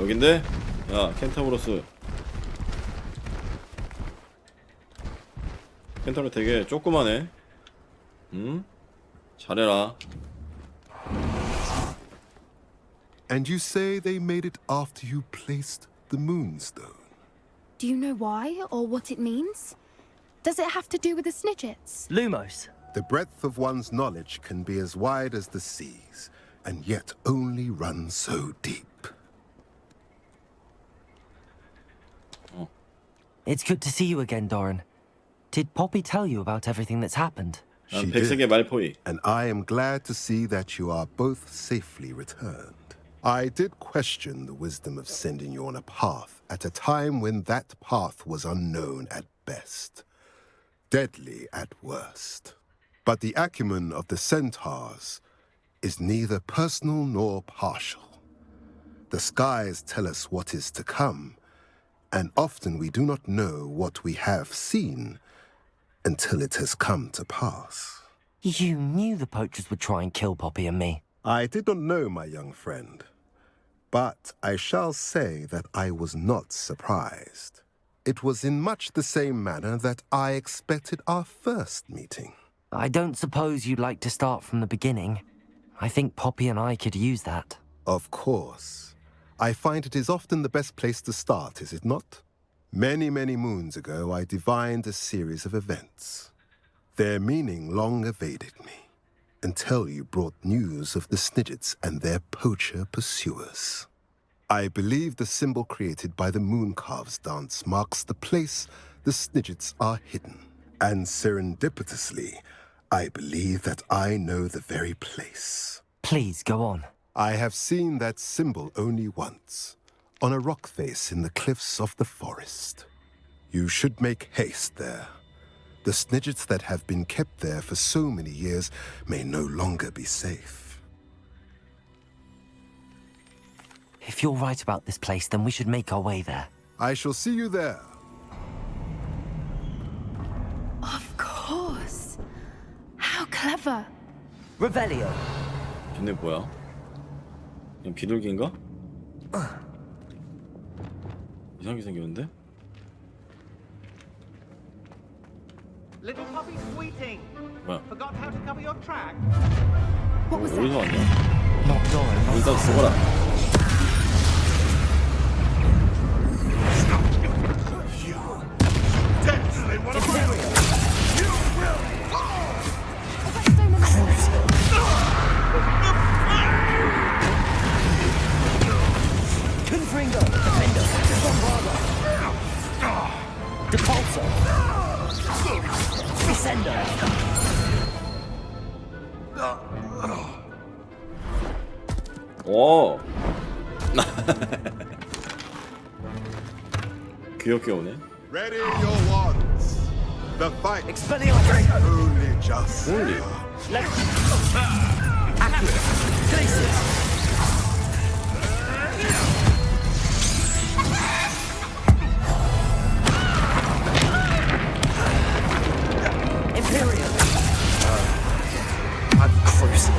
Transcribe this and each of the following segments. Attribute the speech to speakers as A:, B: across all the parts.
A: 여긴데? 야, 켄타우로스. 켄타우로 되게 조그마네. 응? 잘해라.
B: And you say they made it after you placed the moonstone.
C: Do you know why or what it means? Does it have to do with the Snidgets?
D: Lumos.
B: The breadth of one's knowledge can be as wide as the seas, and yet only run so deep.
D: It's good to see you again, Doran. Did Poppy tell you about everything that's happened?
B: She
A: 백색의
B: did,
A: 말포이.
B: and I am glad to see that you are both safely returned. I did question the wisdom of sending you on a path at a time when that path was unknown at best, deadly at worst. But the acumen of the centaurs is neither personal nor partial. The skies tell us what is to come, and often we do not know what we have seen until it has come to pass.
D: You knew the poachers would try and kill Poppy and me.
B: I did not know, my young friend, but I shall say that I was not surprised. It was in much the same manner that I expected our first meeting.
D: I don't suppose you'd like to start from the beginning. I think Poppy and I could use that.
B: Of course. I find it is often the best place to start, is it not? Many, many moons ago, I divined a series of events. Their meaning long evaded me, until you brought news of the Snidgets and their poacher pursuers. I believe the symbol created by the Mooncalves dance marks the place the Snidgets are hidden. And serendipitously, I believe that I know the very place.
D: Please, go on.
B: I have seen that symbol only once, on a rock face in the cliffs of the forest. You should make haste there. The Snidgets that have been kept there for so many years may no longer be safe.
D: If you're right about this place, then we should make our way there.
B: I shall see you there.
C: Of course. How clever.
D: Revelio.
A: 걔네 뭐야? 그냥 비둘기인가? 이상하게 생겼는데?
E: Little puppy squeating.
A: 뭐야?
E: Forgot how to cover your track.
C: What was
A: 어디서
C: that?
A: 왔냐?
D: Not Doran. Not
A: 일단 죽어라.
D: Confringo. Defender. Bombarda. Depulso. Descender.
A: 오. 귀엽게 오네.
B: Ready your wands. The fight
D: Expelliarmus.
B: only just.
A: Only.
D: Accurate. Glacius. Imperial. I'm cruising.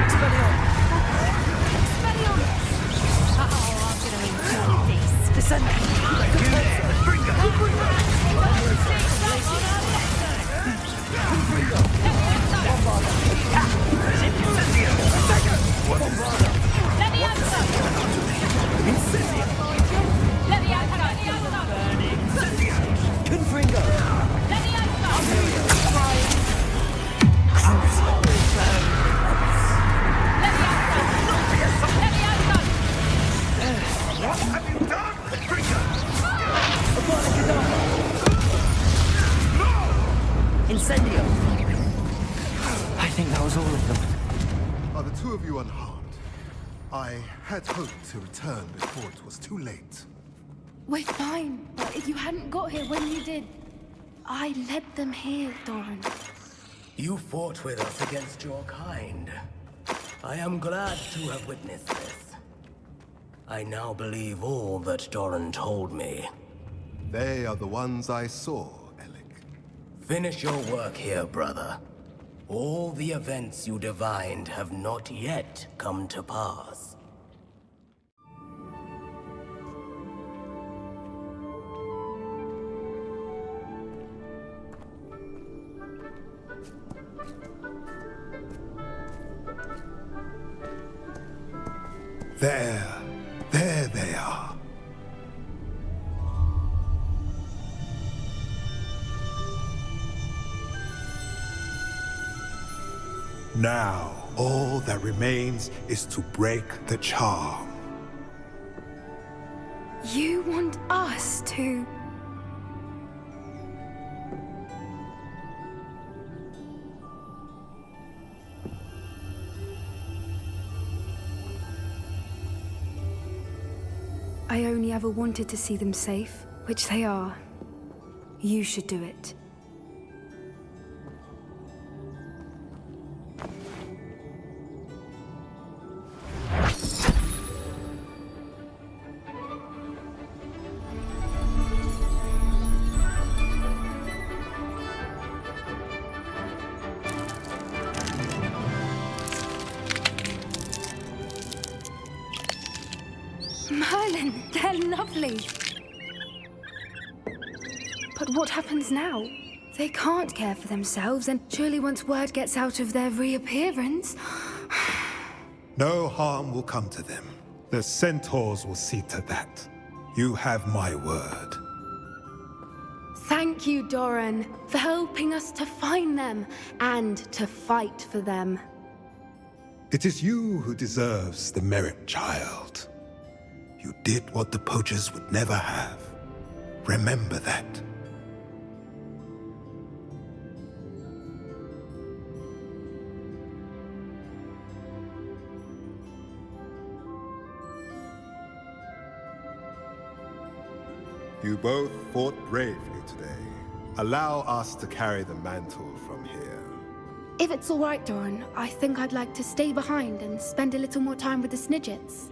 D: Expelliarmus. Descender. Confringo. Incendio. I think that was all of them.
B: Are the two of you unharmed? I had hoped to return before it was too late.
C: We're fine, but if you hadn't got here when you did, I led them here, Doran.
F: You fought with us against your kind. I am glad to have witnessed this. I now believe all that Doran told me.
B: They are the ones I saw, Alec.
F: Finish your work here, brother. All the events you divined have not yet come to pass.
B: There they are. Now, all that remains is to break the charm.
C: You want us to... I only ever wanted to see them safe, which they are. You should do it. Merlin, they're lovely. But what happens now? They can't care for themselves, and surely once word gets out of their reappearance...
B: No harm will come to them. The centaurs will see to that. You have my word.
C: Thank you, Doran, for helping us to find them and to fight for them.
B: It is you who deserves the merit, child. You did what the poachers would never have. Remember that. You both fought bravely today. Allow us to carry the mantle from here.
C: If it's all right, Doran, I think I'd like to stay behind and spend a little more time with the Snidgets.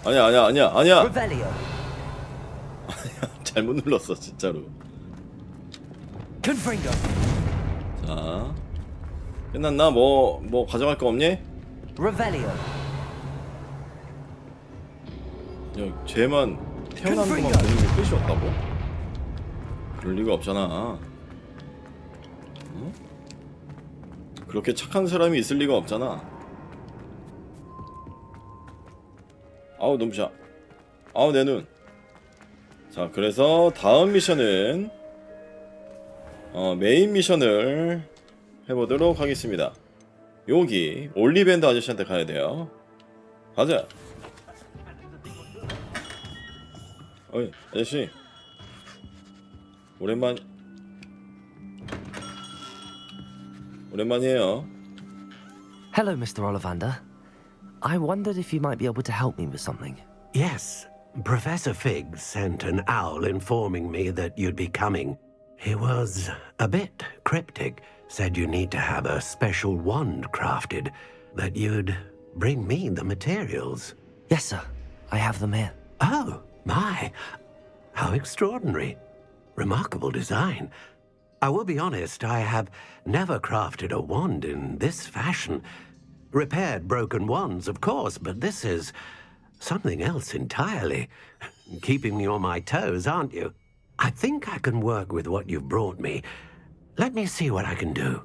A: 아니야.
D: Revelio.
A: 잘못 눌렀어, 진짜로.
D: Confringo.
A: 자, 끝났나? 뭐 가져갈 거 없니?
D: Revelio.
A: 야, 쟤만 태어난 것만 보는 게 끝이 없다고? 그럴 리가 없잖아. 응? 그렇게 착한 사람이 있을 리가 없잖아. 아우 눈부셔. 아우 내 눈. 자, 그래서 다음 미션은 메인 미션을 해보도록 하겠습니다. 여기 올리밴드 아저씨한테 가야 돼요. 가자. 어이 아저씨, 오랜만이에요.
D: Hello, Mr. Ollivander. I wondered if you might be able to help me with something.
G: Yes, Professor Fig sent an owl informing me that you'd be coming. He was a bit cryptic, said you need to have a special wand crafted, that you'd bring me the materials.
D: Yes, sir. I have them here.
G: Oh, my. How extraordinary. Remarkable design. I will be honest, I have never crafted a wand in this fashion. Repaired broken wands, of course, but this is something else entirely. Keeping me on my toes, aren't you? I think I can work with what you've brought me. Let me see what I can do.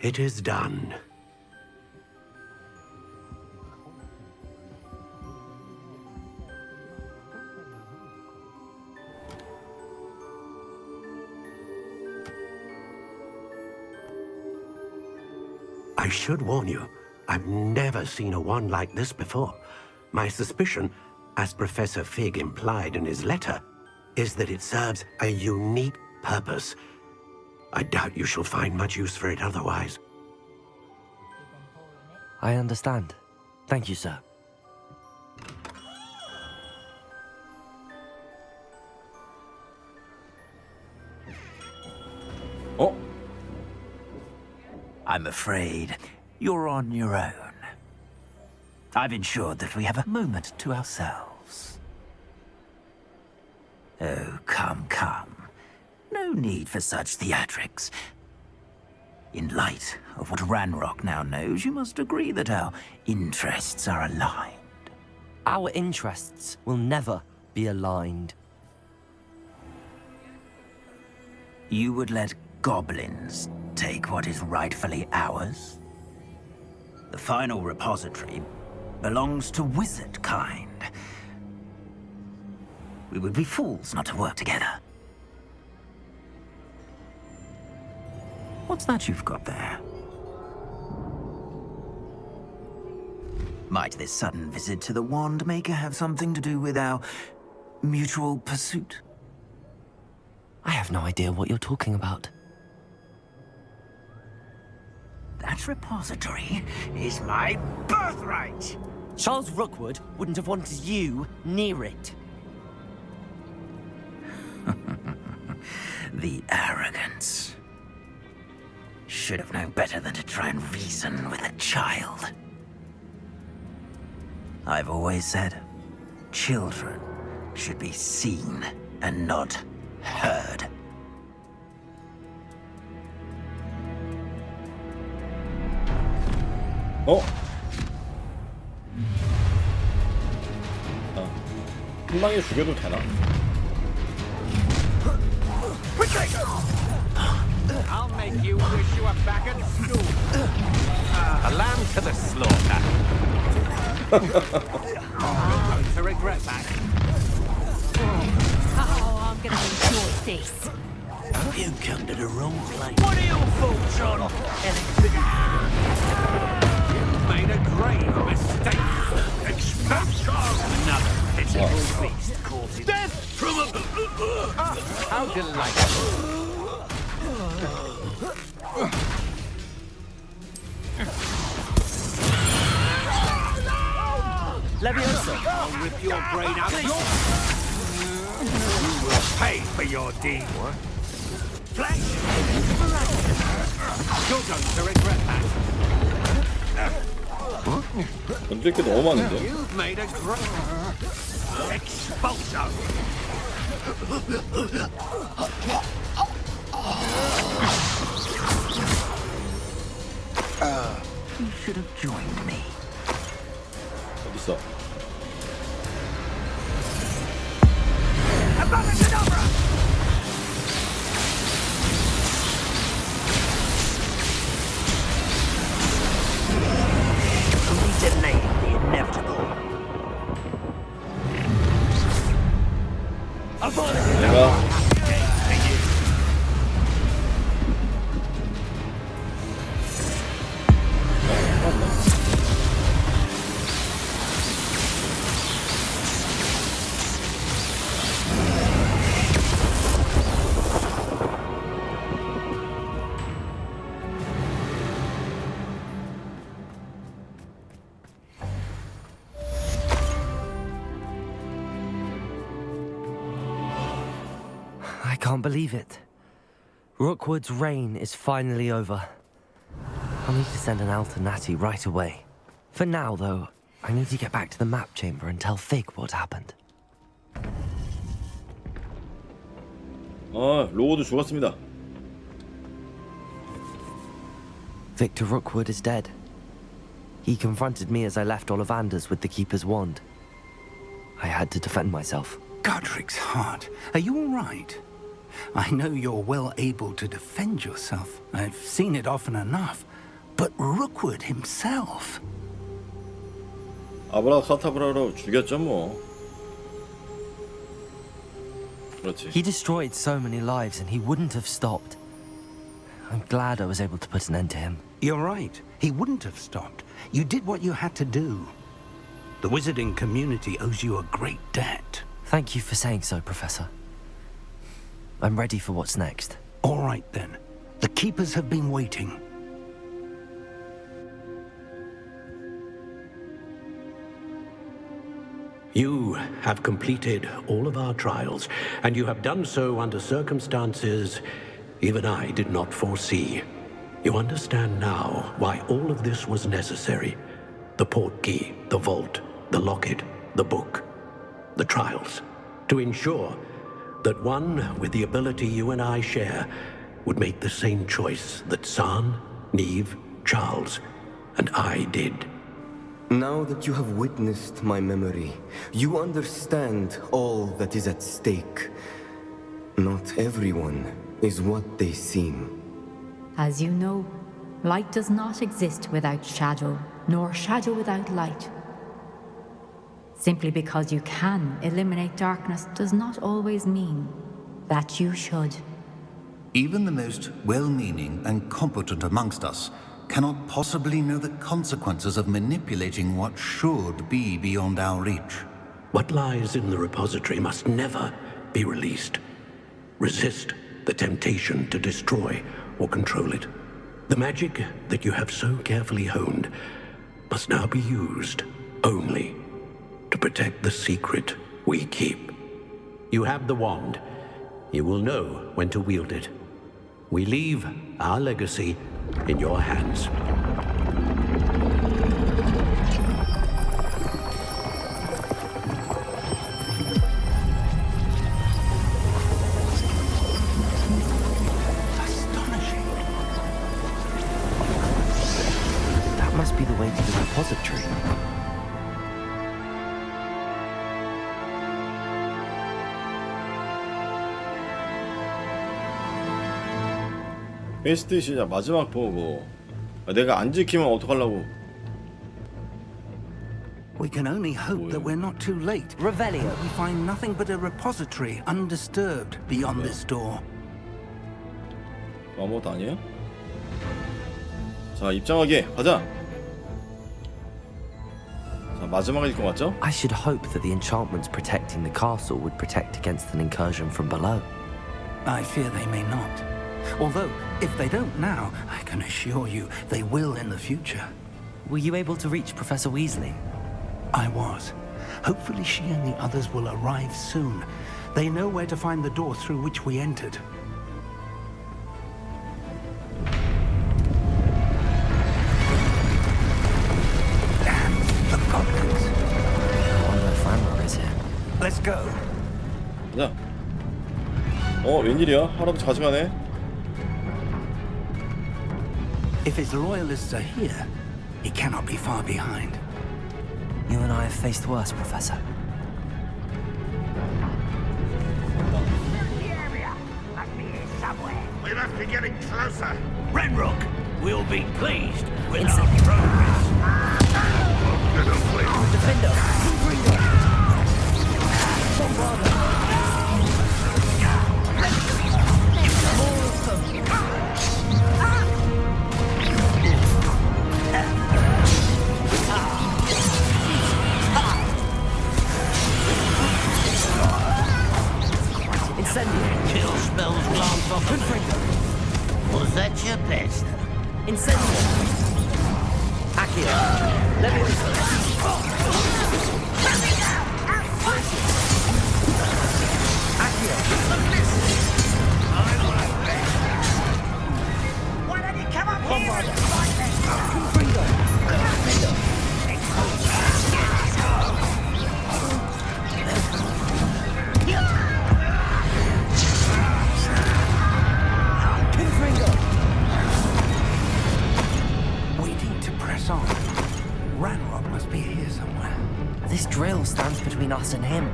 G: It is done. I should warn you, I've never seen a wand like this before. My suspicion, as Professor Fig implied in his letter, is that it serves a unique purpose. I doubt you shall find much use for it otherwise.
D: I understand. Thank you, sir.
A: 어?
H: I'm afraid you're on your own. I've ensured that we have a moment to ourselves. Oh, come, come. No need for such theatrics. In light of what Ranrock now knows, you must agree that our interests are aligned.
D: Our interests will never be aligned.
H: You would let goblins take what is rightfully ours? The final repository belongs to wizard kind. We would be fools not to work together. What's that you've got there? Might this sudden visit to the Wand Maker have something to do with our mutual pursuit?
D: I have no idea what you're talking about.
H: That repository is my birthright!
D: Charles Rookwood wouldn't have wanted you near it.
H: The arrogance. Should have known better than to try and reason with a child. I've always said, children should be seen and not heard.
A: 어? 아, 한 방에 죽여도 되나?
E: I'll make you wish you were back at school. A lamb to the slaughter. You're going to regret that.
C: Oh, I'm gonna enjoy this.
H: You come to the wrong place.
E: What are your thoughts on You made a grave mistake. Expect another pitiful beast caught in death from above. How delightful.
D: Leviosa!
E: I'll rip your brain out. You will pay for your deed. Flesh! You're going to regret that.
A: 던질 게 너무 많은데?
E: You've made a great expulso.
H: You should have joined me.
A: 어딨어?
H: We delayed the inevitable.
A: 내가
D: I can't believe it. Rookwood's reign is finally over. I'll need to send an Alternati right away. For now, though, I need to get back to the map chamber and tell Fig what happened.
A: 아, 로고도 죽었습니다.
D: Victor Rookwood is dead. He confronted me as I left Ollivander's with the Keeper's wand. I had to defend myself.
I: Godric's heart. Are you all right? I know you're well able to defend yourself. I've seen it often enough. But Rookwood himself.
A: 아브라카타브라로 죽였죠 뭐. 그렇지.
D: He destroyed so many lives and he wouldn't have stopped. I'm glad I was able to put an end to him.
I: You're right. He wouldn't have stopped. You did what you had to do. The wizarding community owes you a great debt.
D: Thank you for saying so, Professor. I'm ready for what's next.
I: All right, then. The Keepers have been waiting.
G: You have completed all of our trials, and you have done so under circumstances even I did not foresee. You understand now why all of this was necessary. The portkey, the vault, the locket, the book, the trials. To ensure that one with the ability you and I share would make the same choice that San, Neve, Charles, and I did.
J: Now that you have witnessed my memory, you understand all that is at stake. Not everyone is what they seem.
K: As you know, light does not exist without shadow, nor shadow without light. Simply because you can eliminate darkness does not always mean that you should.
I: Even the most well-meaning and competent amongst us cannot possibly know the consequences of manipulating what should be beyond our reach.
G: What lies in the repository must never be released. Resist the temptation to destroy or control it. The magic that you have so carefully honed must now be used only to protect the secret we keep. You have the wand. You will know when to wield it. We leave our legacy in your hands.
D: That must be the way to the repository.
A: 퀘스트 시작 마지막 보고. 내가 안 지키면 어떡하려고.
I: We can only hope that we're not too late.
D: Revelio.
I: We find nothing but a repository undisturbed beyond this door.
A: 아무것도 아니에요? 자, 입장하게 가자. 자, 마지막일 것 같죠?
D: I should hope that the enchantments protecting the castle would protect against an incursion from below.
I: I fear they may not. Although, if they don't now, I can assure you they will in the future.
D: Were you able to reach Professor Weasley?
I: I was. Hopefully she and the others will arrive soon. They know where to find the door through which we entered. Damn, the goblins.
D: I wonder if Ranrock is here.
I: Let's go.
A: 가자. 웬일이야? 할아버지 가져가네.
I: If his loyalists are here, he cannot be far behind.
D: You and I have faced worse, Professor.
E: We must be getting closer. Ranrock will be pleased with our progress.
D: Defender!
E: Chill spells glance off of me. Was that your best?
D: Incendio! Accio! Leviosa! Accio!
E: Why don't you come up here and
I: We need to press on. Ranrock must be here somewhere.
D: This drill stands between us and him.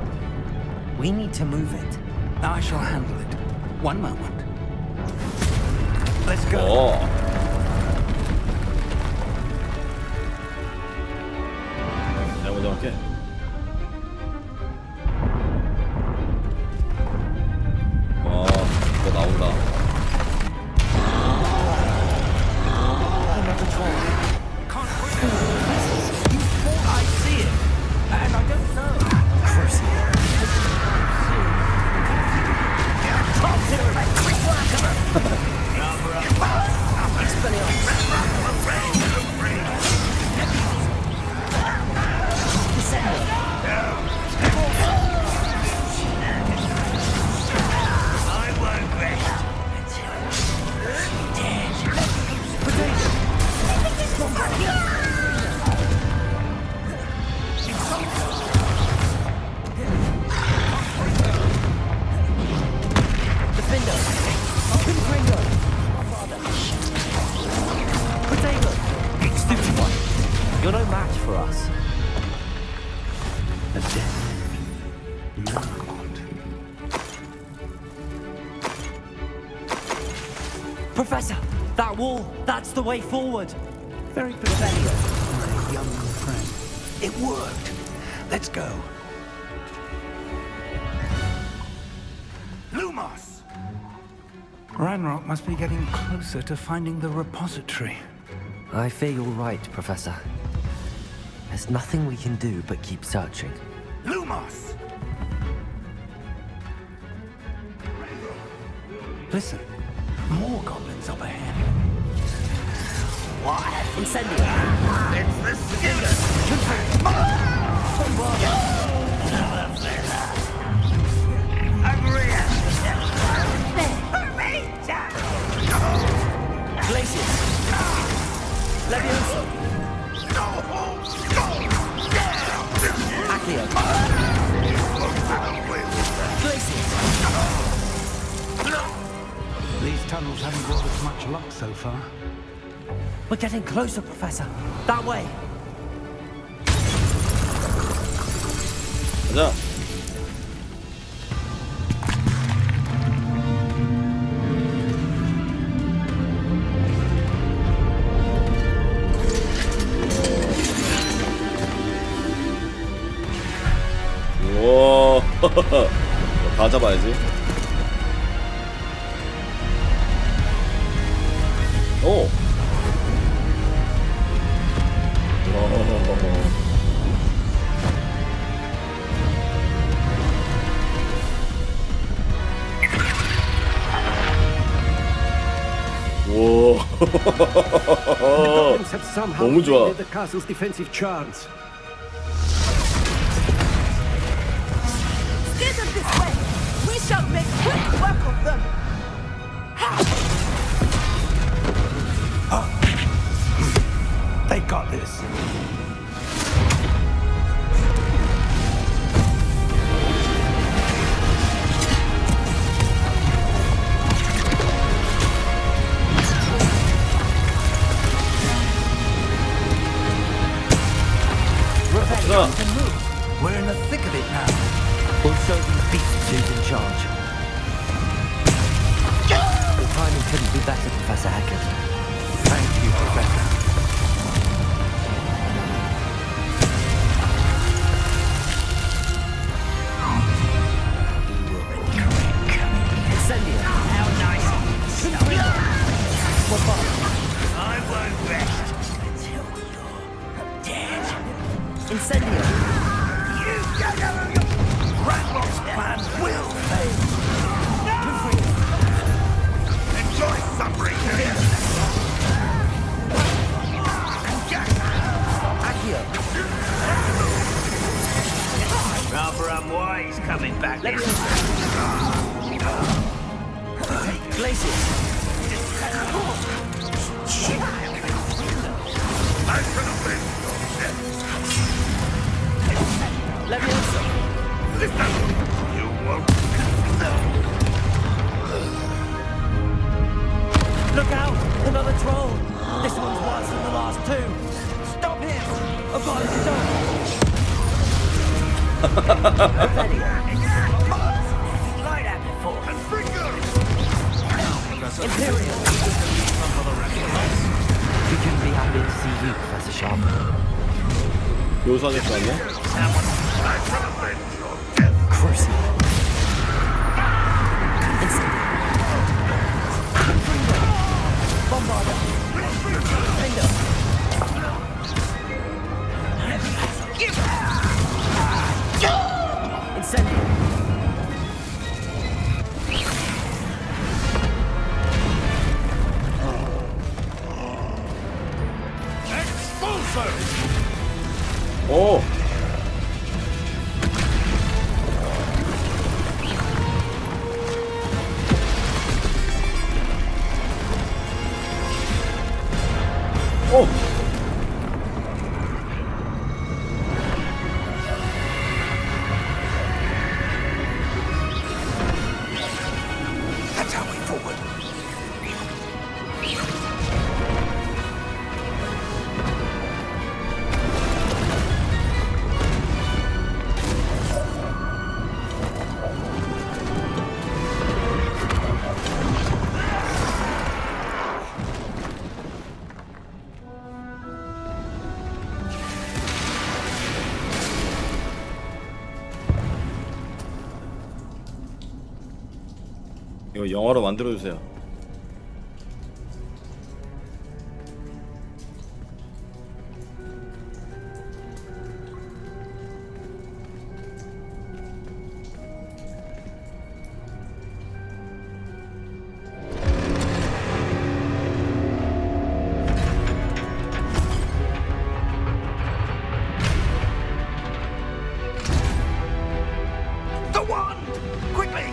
D: We need to move it.
I: I shall handle it. One moment. Let's go.
A: 내가 먼저 할게. 이거 나온다.
D: Professor, that wall, that's the way forward.
I: Very pathetic, my young friend. It worked. Let's go. Lumos! Ranrock must be getting closer to finding the repository.
D: I fear you're right, Professor. There's nothing we can do but keep searching.
I: Lumos! Listen, more goblins up ahead.
D: Incendio!
E: It's the Skinner!
D: Glacius! Levioso! Accio! Glacius!
I: These tunnels haven't brought us much luck so far.
D: We're getting closer, Professor. That way.
A: 가자. 우와. 다 잡아야지. 오. 오. 너무 좋아.
E: The castle's defensive charms.
L: Steer them this way. We shall make quick work of them.
I: They got this. We're in the thick of it now.
D: We'll show these beasts who's in charge. The timing couldn't be better, Professor Hackett.
I: Thank you, Professor.
D: Incendio!
E: How nice of you.
D: What about?
E: I won't rest until you're dead.
D: Incendio!
E: You don't know your Ranrock's plan will fail. Enjoy suffering.
D: Accio!
E: Rather unwise coming back this
D: Glacius! Levioso!
E: You won't.
D: Look out! Another troll! This one's worse than the last two! Stop him! I've got to stop! Ready!
E: Light out before and bring
D: Imperial! We couldn't be happy to see you, Professor Sharp.
A: 묘사될 거 아니야?
D: Crucial. Bombarder. Finger. Incendio.
A: 오. 이거 영화로 만들어주세요.
E: The wand! Quickly!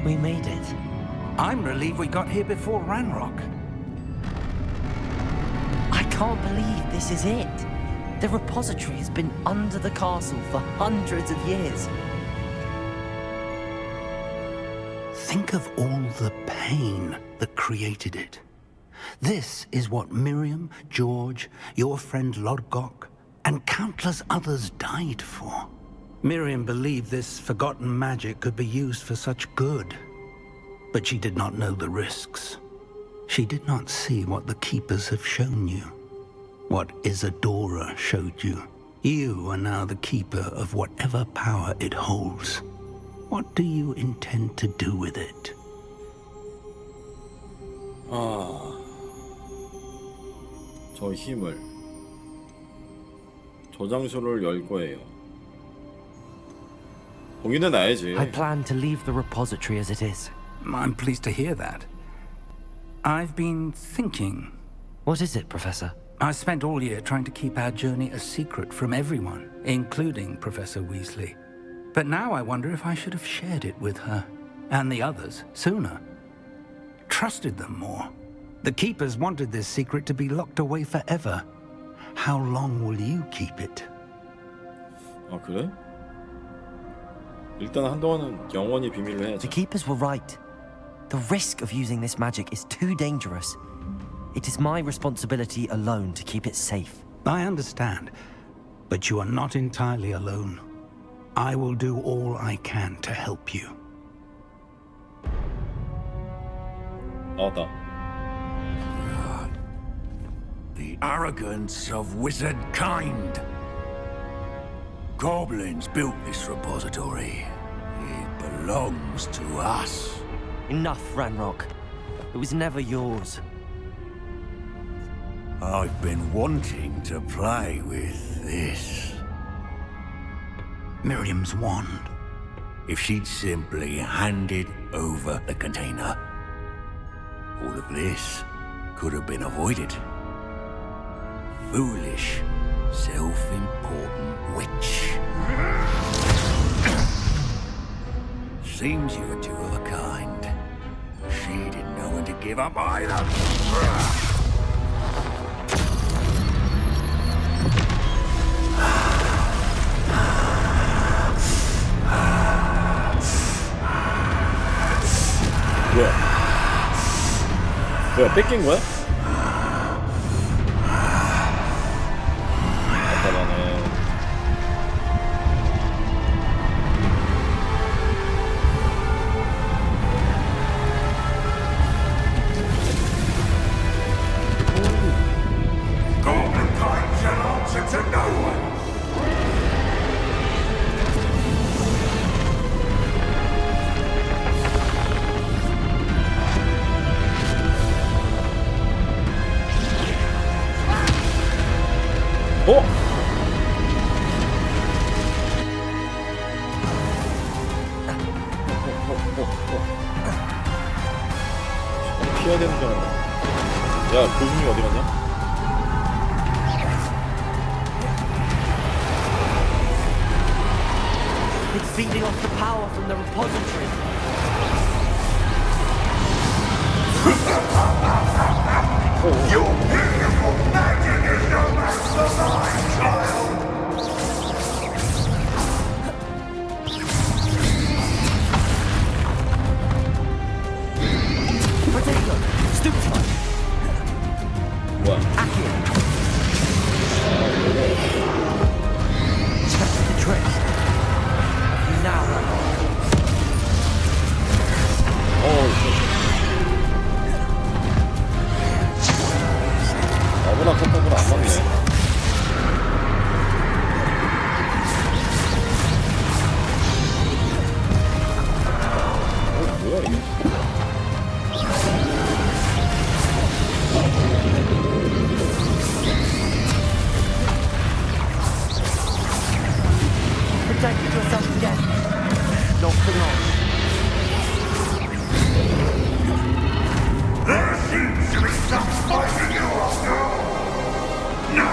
D: We made it.
I: I'm relieved we got here before Ranrock.
D: I can't believe this is it. The repository has been under the castle for hundreds of years.
I: Think of all the pain that created it. This is what Miriam, George, your friend Lodgok, and countless others died for. Miriam believed this forgotten magic could be used for such good. But she did not know the risks. She did not see what the Keepers have shown you. What Isadora showed you. You are now the Keeper of whatever power it holds. What do you intend to do with it?
A: 저 힘을 저장소를 열 거예요. 보기는 알지.
D: I plan to leave the repository as it is.
I: I'm pleased to hear that. I've been thinking.
D: What is it, Professor?
I: I spent all year trying to keep our journey a secret from everyone, including Professor Weasley. But now I wonder if I should have shared it with her, and the others, sooner. Trusted them more. The Keepers wanted this secret to be locked away forever. How long will you keep it?
A: 아 그래? 일단 한동안은 영원히 비밀로 해야지.
D: The Keepers were right. The risk of using this magic is too dangerous. It is my responsibility alone to keep it safe.
I: I understand, but you are not entirely alone. I will do all I can to help you.
A: 나왔다.
E: The arrogance of wizard kind. Goblins built this repository. It belongs to us.
D: Enough, Ranrock. It was never yours.
E: I've been wanting to play with this.
I: Miriam's wand.
E: If she'd simply handed over the container, all of this could have been avoided. Foolish, self-important witch. Seems you were two of a kind. She didn't know when to give up either.
A: 뭐야 뺏긴 거야? 답답하네.
E: Goblin kind shall answer to no one.
A: 어? 피해야 되는 줄 알았네. 야, 교수님 어디 갔냐?
D: It's feeding off the power from the repository.
M: Your beautiful magic is no match for mine, child!
D: Potato, stoop time.
A: 뭐야?
D: Accio. Check the trick. Now.
A: 아무나 컨택으로 안 맞네. 뭐야 이게?
D: Protect yourself again. Not for long.
M: There seems to be some fighting you after all. No,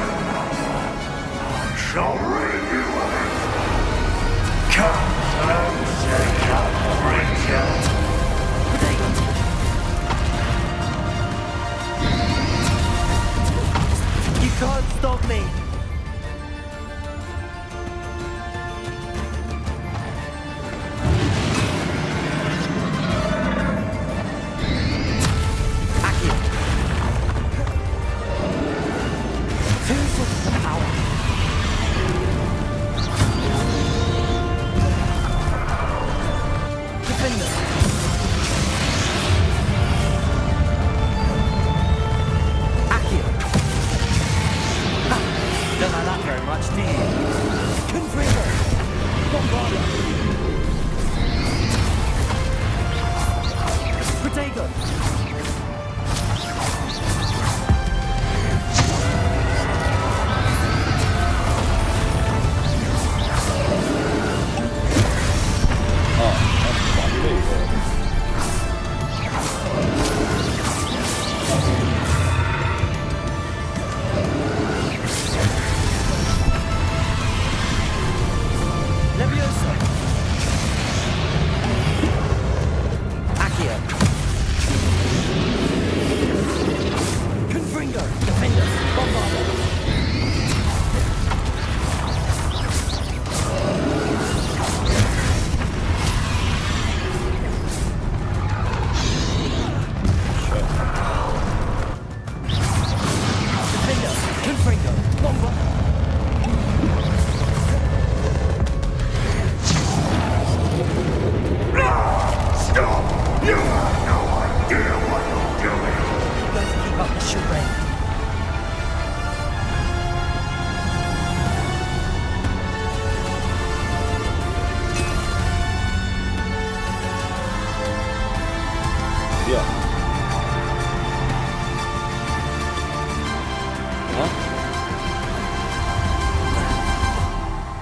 M: I shall rid you of it. Come and take up Richard.
D: You can't stop me.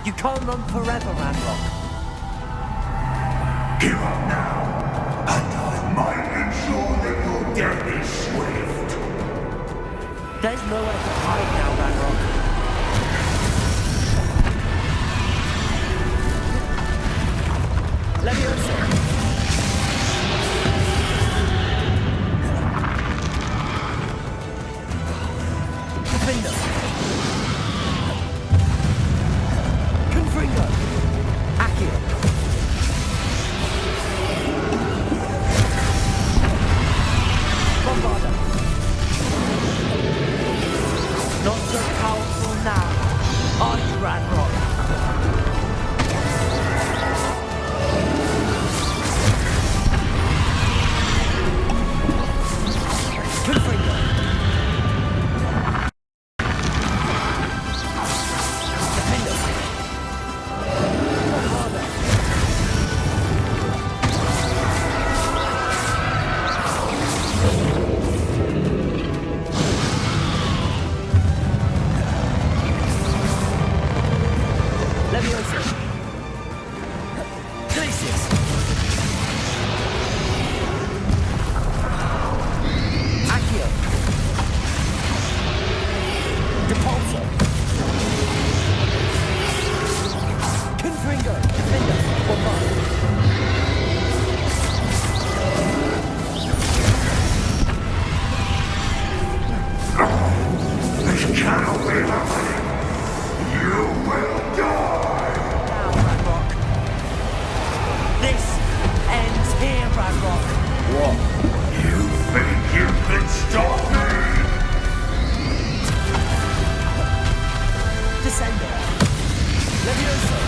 D: You can't run forever, Ranrock.
M: Give up now, and I might ensure that your death is swift.
D: There's nowhere to hide now, Ranrock. Leviosa! Defender! Confringo! Accio! Bombarda! Not so powerful now, are you, Ranrock? Confringo!
M: You will die!
L: Now, Ranrock. This ends here, Ranrock.
M: You think you can stop me?
L: Descender. Levioso.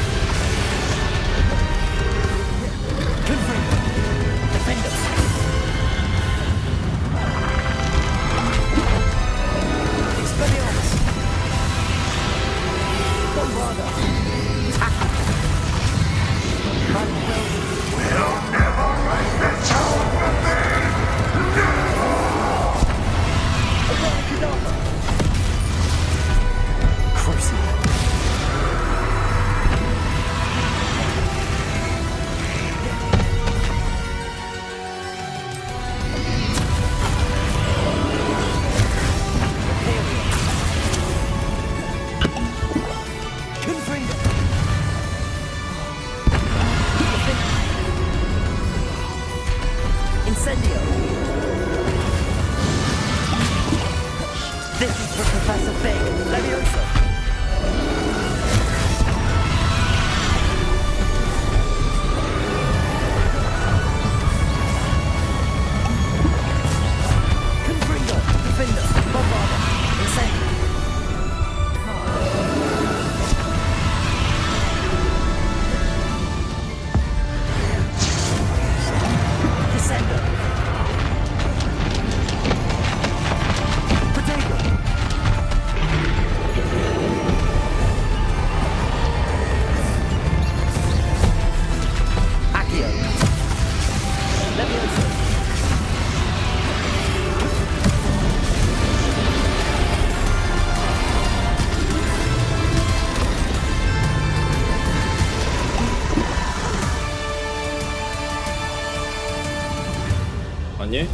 L: Confringo. Defender. Expelliarmus. Bombarda. Tackle.
M: We'll never write this out with me!
L: Abracadabra. Crucible. Confringo. Incendio. This is for Professor Fig. Levioso. Confringo. Defender. Bombarda. Incendio. Descender. Potato. Accio. Levioso.
A: 아니?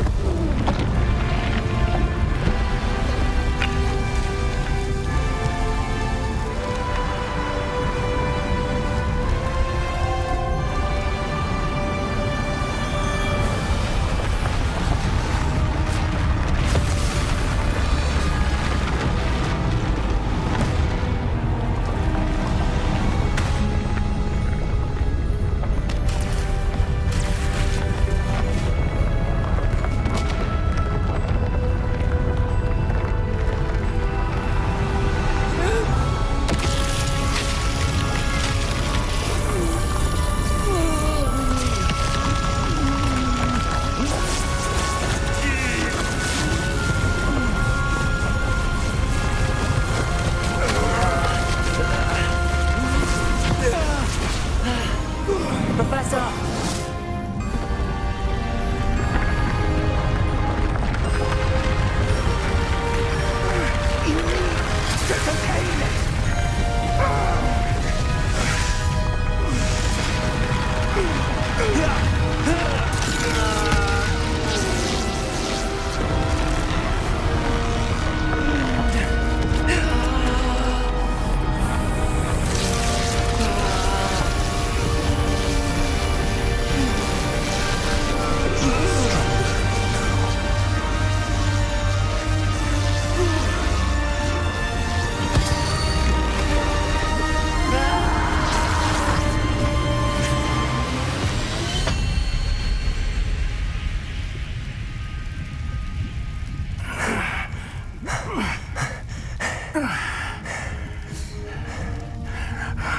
L: Professor.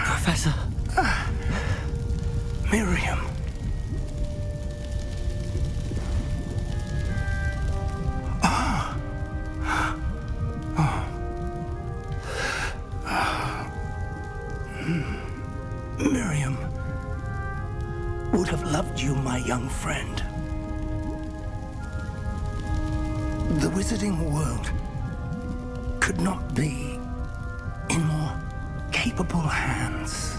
L: Professor.
I: Miriam. Miriam would have loved you, my young friend. The wizarding world could not be in more capable hands.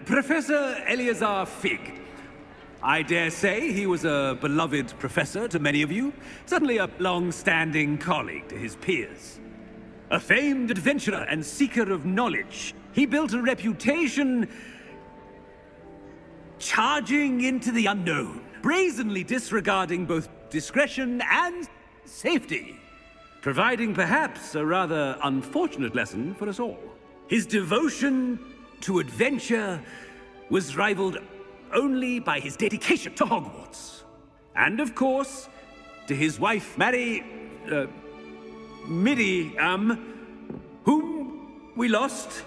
E: Professor Eleazar Fig. I dare say he was a beloved professor to many of you, certainly a long-standing colleague to his peers. A famed adventurer and seeker of knowledge, he built a reputation charging into the unknown, brazenly disregarding both discretion and safety, providing perhaps a rather unfortunate lesson for us all. His devotion to adventure was rivaled only by his dedication to Hogwarts. And of course, to his wife, Miriam, whom we lost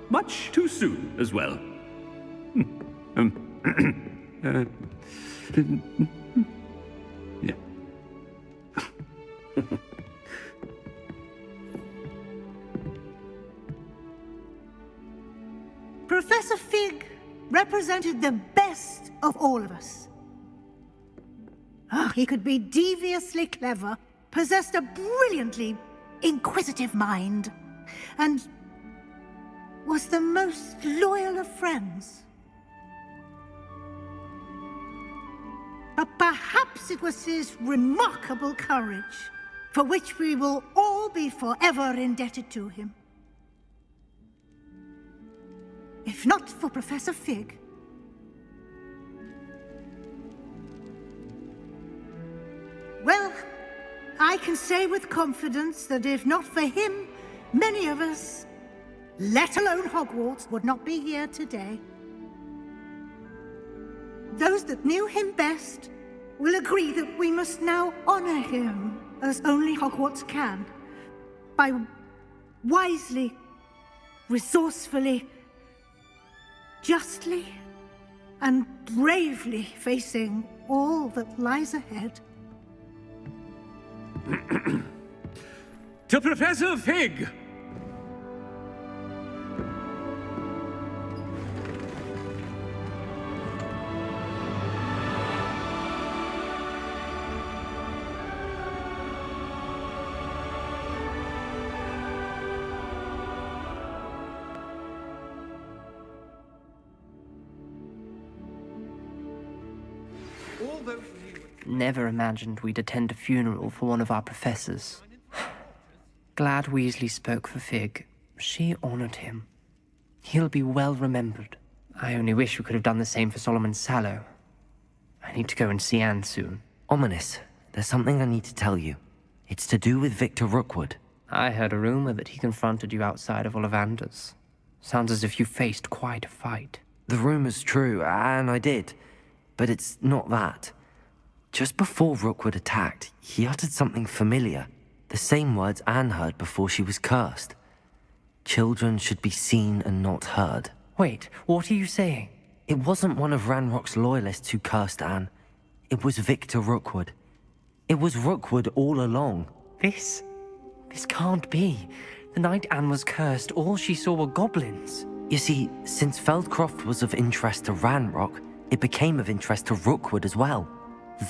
E: much too soon as well. Yeah.
N: Professor Fig represented the best of all of us. He could be deviously clever, possessed a brilliantly inquisitive mind, and was the most loyal of friends. But perhaps it was his remarkable courage, for which we will all be forever indebted to him. If not for Professor Fig, well, I can say with confidence that if not for him, many of us, let alone Hogwarts, would not be here today. Those that knew him best will agree that we must now honor him as only Hogwarts can, by wisely, resourcefully, justly, and bravely facing all that lies ahead.
E: To Professor Fig!
O: Never imagined we'd attend a funeral for one of our professors. Glad Weasley spoke for Fig. She honored him. He'll be well remembered. I only wish we could have done the same for Solomon Sallow. I need to go and see Anne soon.
D: Ominous, there's something I need to tell you. It's to do with Victor Rookwood.
O: I heard a rumor that he confronted you outside of Ollivander's. Sounds as if you faced quite a fight.
D: The rumor's true, and I did. But it's not that. Just before Rookwood attacked, he uttered something familiar. The same words Anne heard before she was cursed. Children should be seen and not heard.
O: Wait, what are you saying?
D: It wasn't one of Ranrock's loyalists who cursed Anne. It was Victor Rookwood. It was Rookwood all along.
O: This can't be. The night Anne was cursed, all she saw were goblins.
D: You see, since Feldcroft was of interest to Ranrock, it became of interest to Rookwood as well.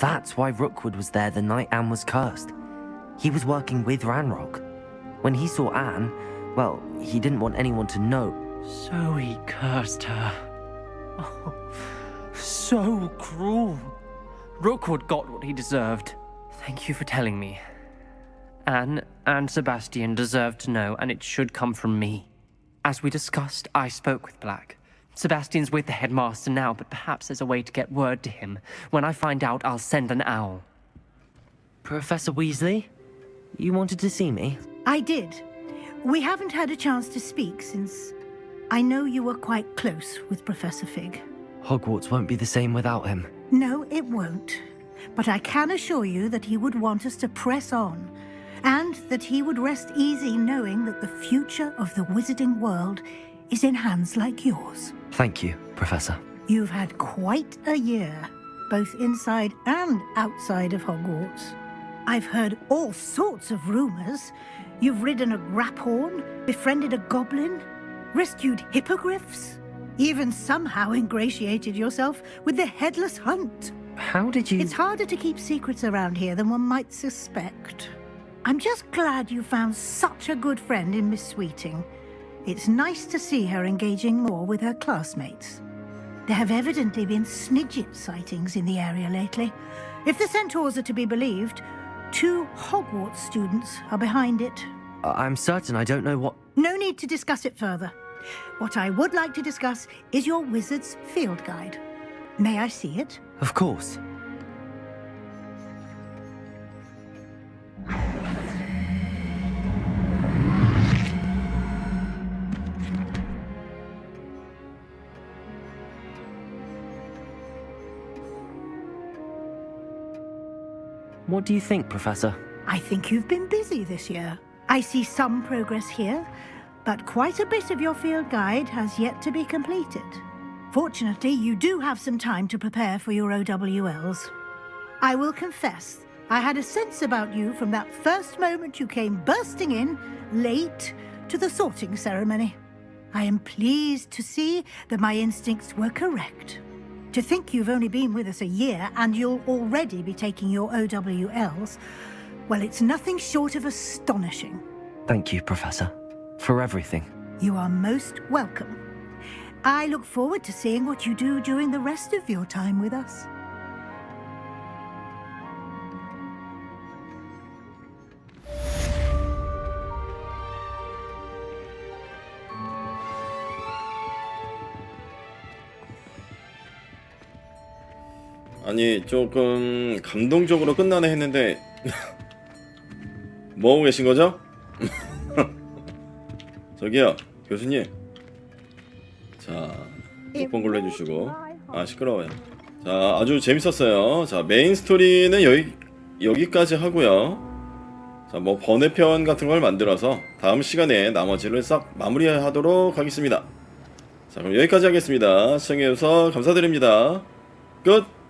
D: That's why Rookwood was there the night Anne was cursed. He was working with Ranrock. When he saw Anne, well, he didn't want anyone to know.
O: So he cursed her. Oh, so cruel. Rookwood got what he deserved. Thank you for telling me. Anne and Sebastian deserve to know, and it should come from me. As we discussed, I spoke with Black. Sebastian's with the headmaster now, but perhaps there's a way to get word to him. When I find out, I'll send an owl.
D: Professor Weasley? You wanted to see me?
N: I did. We haven't had a chance to speak since I know you were quite close with Professor Fig.
D: Hogwarts won't be the same without him.
N: No, it won't. But I can assure you that he would want us to press on, and that he would rest easy knowing that the future of the wizarding world is in hands like yours.
D: Thank you, Professor.
N: You've had quite a year, both inside and outside of Hogwarts. I've heard all sorts of rumors. You've ridden a graphorn, befriended a goblin, rescued hippogriffs, even somehow ingratiated yourself with the Headless Hunt.
D: How did you...
N: It's harder to keep secrets around here than one might suspect. I'm just glad you found such a good friend in Miss Sweeting. It's nice to see her engaging more with her classmates. There have evidently been Snidget sightings in the area lately. If the centaurs are to be believed, 2 Hogwarts students are behind it.
D: I'm certain I don't know what...
N: No need to discuss it further. What I would like to discuss is your wizard's field guide. May I see it?
D: Of course. What do you think, Professor?
N: I think you've been busy this year. I see some progress here, but quite a bit of your field guide has yet to be completed. Fortunately, you do have some time to prepare for your OWLs. I will confess, I had a sense about you from that first moment you came bursting in, late, to the sorting ceremony. I am pleased to see that my instincts were correct. To think you've only been with us a year and you'll already be taking your OWLs, well, it's nothing short of astonishing.
D: Thank you, Professor, for everything.
N: You are most welcome. I look forward to seeing what you do during the rest of your time with us.
A: 아니 조금 감동적으로 끝나네 했는데 뭐하고 계신 거죠? 저기요 교수님, 자 6번 걸로 해주시고. 아 시끄러워요. 자 아주 재밌었어요. 자 메인 스토리는 여기까지 하고요. 자 뭐 번외편 같은 걸 만들어서 다음 시간에 나머지를 싹 마무리하도록 하겠습니다. 자 그럼 여기까지 하겠습니다. 시청해주셔서 감사드립니다. 끝.